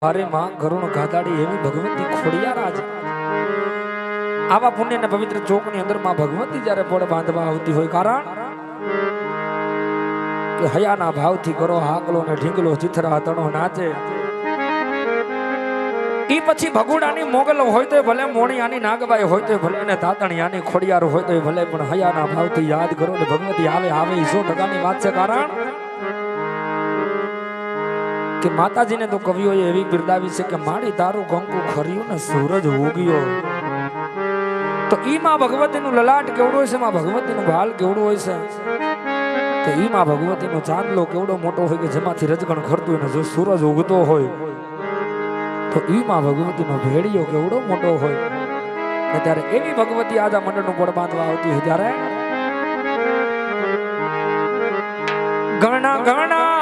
અરે માં કરુણ ગાદાડી એવી ભગવતી ખોડિયાર છે। આવા પુણ્ય ને પવિત્ર ચોક ની અંદર માં ભગવતી જ્યારે પોળે બાંધવા આવતી હોય કારણ કે હયાના ભાવથી કરો હાકલો ને ઢીંગલો ચિથરા તણો નાચે। ઈ પછી ભગુડાની મોગલ હોય તો ભલે મોણિયાની નાગબાઈ હોય તો ભલે ને તાતણિયાની ખોડિયાર હોય તો ભલે પણ હયાના ભાવથી યાદ કરો ને ભગવતી આવે આવે 100%ની વાત છે। કારણ કે માતાજીને તો કવિઓએ એવી બિરદાવી છે કે માડી તારું કંકુ ખર્યું ને સૂરજ ઉગ્યો। તો ઈ માં ભગવતીનું લલાટ કેવડો હોય છે, માં ભગવતીનું ભાલ કેવડું હોય છે, તો ઈ માં ભગવતીનો ચાંદલો કેવડો મોટો હોય કે જેમાંથી રજગણ ખરતું હોય ને જો સૂરજ ઉગતો હોય તો ઈ માં ભગવતીનો ભેડિયો કેવડો મોટો હોય। ને ત્યારે એવી ભગવતી આજા મંડળનું પડ બાંધવા આવતી હોય ત્યારે ઘણા ઘણા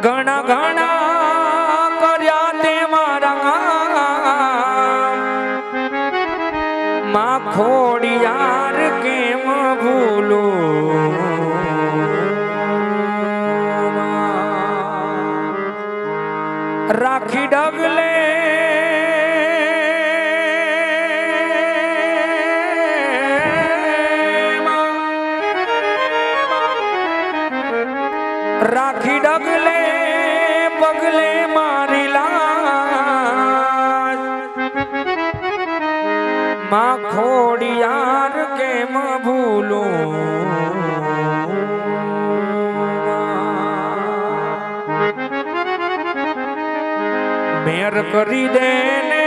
ઘણા ઘણા કર્યા તે મારા માં ખોડિયાર કેમ ભૂલું। રાખી ડગલે રાખી ડગલે પગલે મારી લાજ માં ખોડિયાર કેમ ભૂલું। મેર કરી દે ને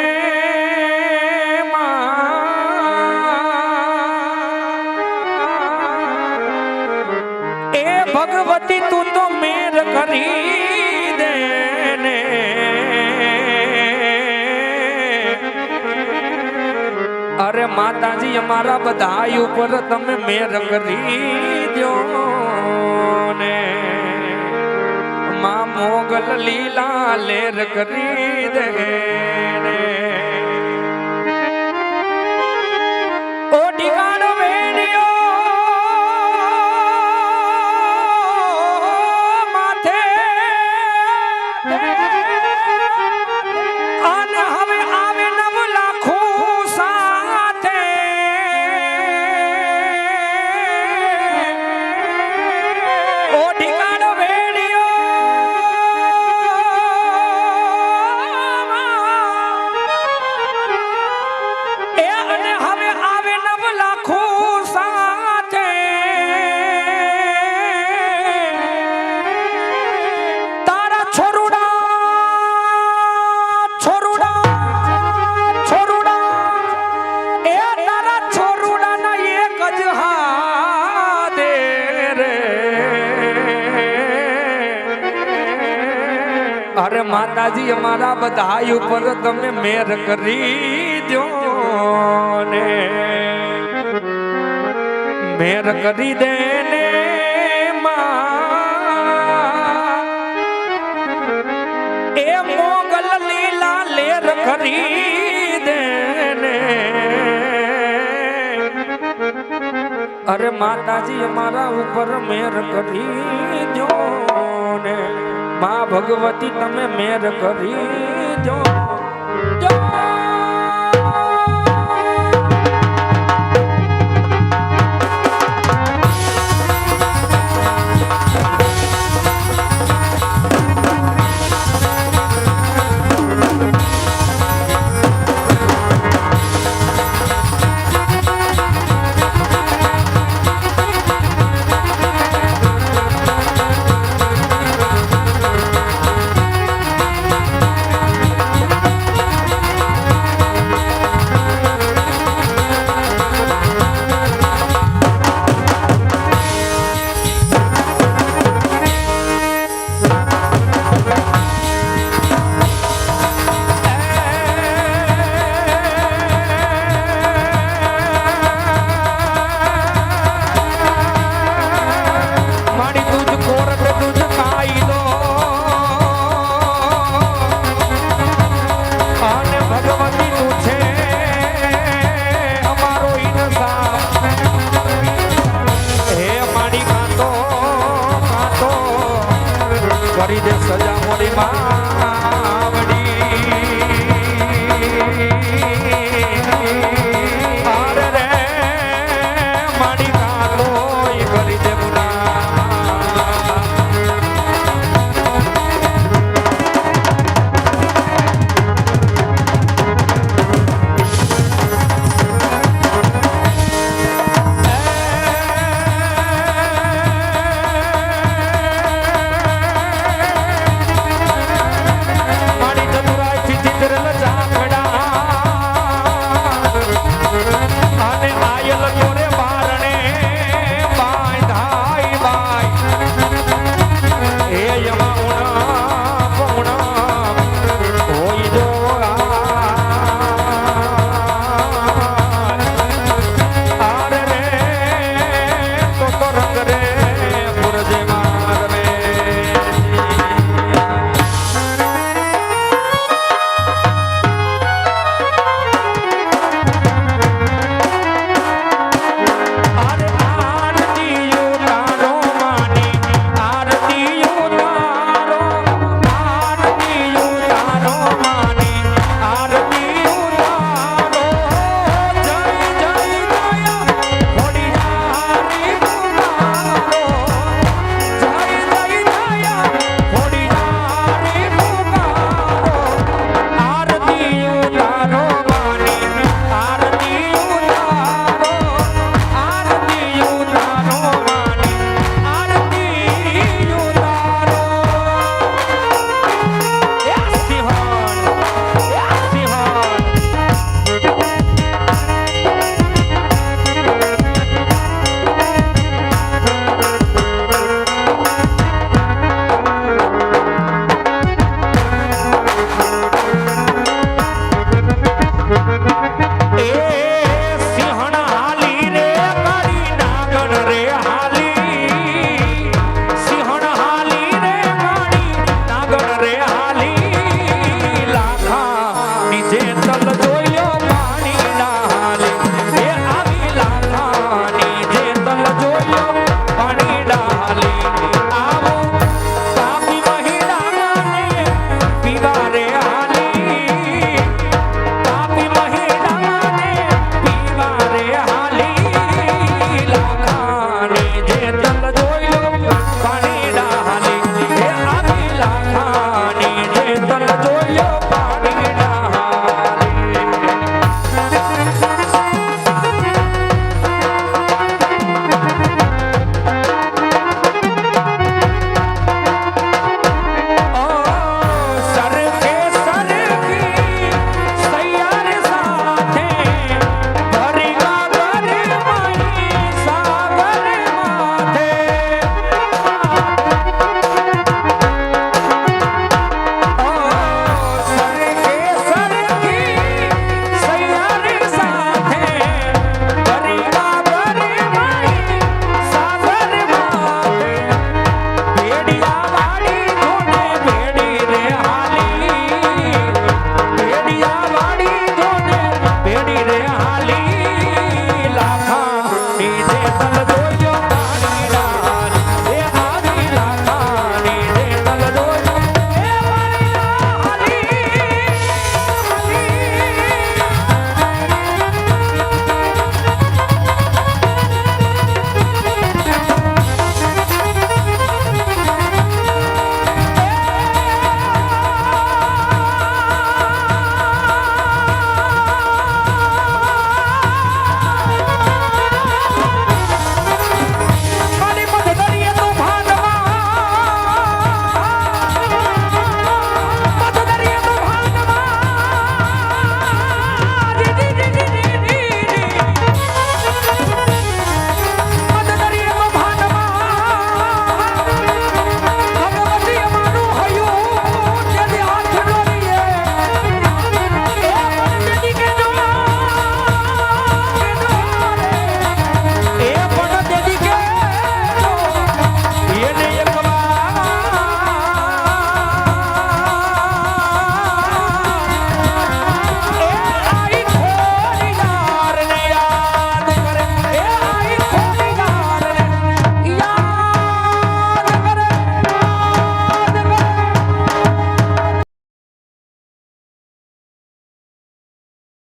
એ ભગવતી તું તો મેર કરી દે ને। અરે માતાજી અમારા બધા ઉપર તમે મેર કરી દો ને। માં મોગલ લીલા લેર કરી દે ને। ઓ ઢીકાણો વેણિયો માથે અને હવે આવે 9 લાખો સાથે। ઓ ઢીકાણો વેણિયો એ અને હવે આવે 9 લાખો સાથે। તારા છોરુડા છોરુડા છોરુડા એ તારા છોરુડાના એક જ હાથે રે। અરે માતાજી અમારા બધા ઉપર તમે મેર કરી દો ને। મેર કરી દે ને માં એ મોગલ લીલા લેર કરી દે ને। અરે માતાજી અમારા ઉપર મેર કરી દો ને। માં ભગવતી તમે મેર કરી દો। કરી દે સજા મોરી માં